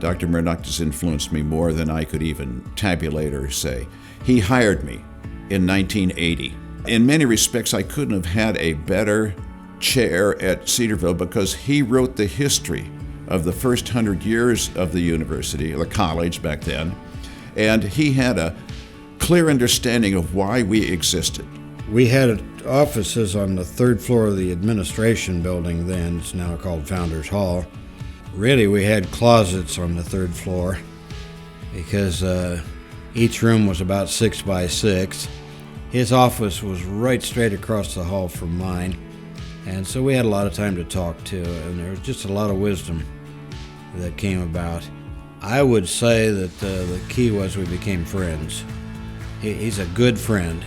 Dr. Murdoch has influenced me more than I could even tabulate or say. He hired me in 1980. In many respects, I couldn't have had a better chair at Cedarville because he wrote the history of the first 100 years of the university, or the college back then, and he had a clear understanding of why we existed. We had offices on the third floor of the administration building then. It's now called Founders Hall. Really, we had closets on the third floor because each room was about 6 by 6. His office was right straight across the hall from mine, and so we had a lot of time to talk to, and there was just a lot of wisdom that came about. I would say that the key was we became friends. He's a good friend.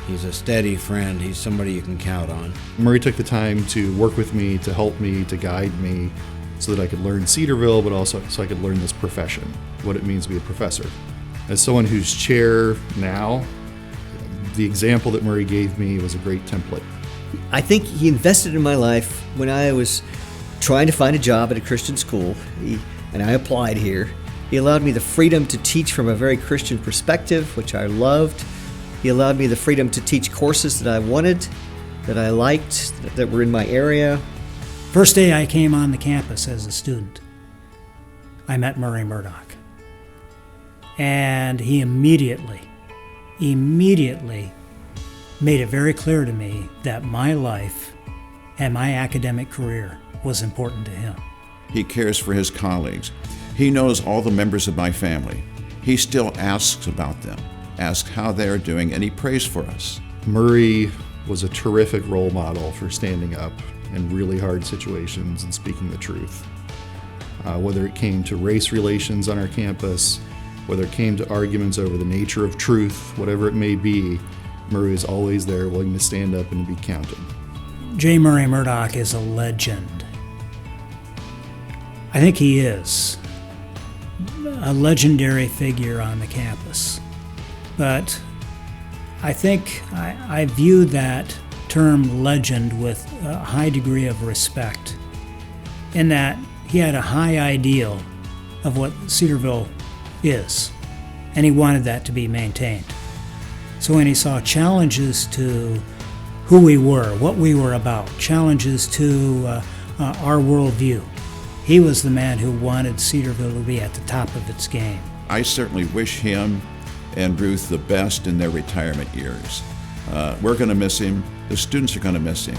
He's a steady friend. He's somebody you can count on. Murray took the time to work with me, to help me, to guide me, so that I could learn Cedarville, but also so I could learn this profession, what it means to be a professor. As someone who's chair now, the example that Murray gave me was a great template. I think he invested in my life when I was trying to find a job at a Christian school, and I applied here. He allowed me the freedom to teach from a very Christian perspective, which I loved. He allowed me the freedom to teach courses that I wanted, that I liked, that were in my area. First day I came on the campus as a student, I met Murray Murdoch. And he immediately made it very clear to me that my life and my academic career was important to him. He cares for his colleagues. He knows all the members of my family. He still asks about them, asks how they are doing, and he prays for us. Murray was a terrific role model for standing up in really hard situations and speaking the truth. Whether it came to race relations on our campus, whether it came to arguments over the nature of truth, whatever it may be, Murray is always there willing to stand up and be counted. J. Murray Murdoch is a legend. I think he is a legendary figure on the campus. But I think I view that term legend with a high degree of respect, in that he had a high ideal of what Cedarville is, and he wanted that to be maintained. So when he saw challenges to who we were, what we were about, challenges to our worldview, he was the man who wanted Cedarville to be at the top of its game. I certainly wish him and Ruth the best in their retirement years. We're going to miss him. The students are going to miss him.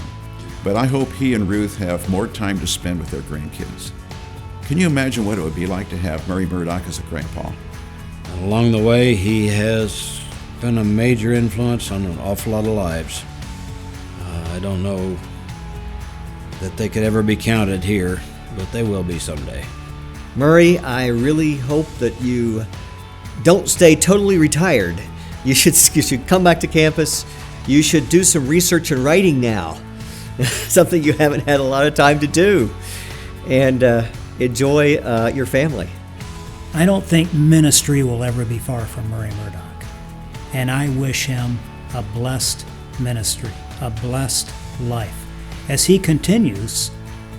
But I hope he and Ruth have more time to spend with their grandkids. Can you imagine what it would be like to have Murray Murdoch as a grandpa? Along the way, he has been a major influence on an awful lot of lives. I don't know that they could ever be counted here, but they will be someday. Murray, I really hope that you don't stay totally retired. You should come back to campus. You should do some research and writing now, something you haven't had a lot of time to do, and enjoy your family. I don't think ministry will ever be far from Murray Murdoch, and I wish him a blessed ministry, a blessed life, as he continues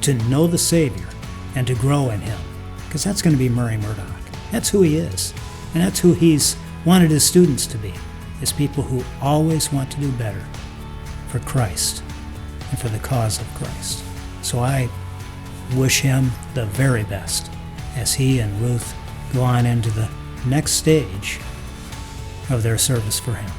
to know the Savior and to grow in him, because that's going to be Murray Murdoch. That's who he is, and that's who he's wanted his students to be, is people who always want to do better for Christ and for the cause of Christ. So I wish him the very best as he and Ruth go on into the next stage of their service for him.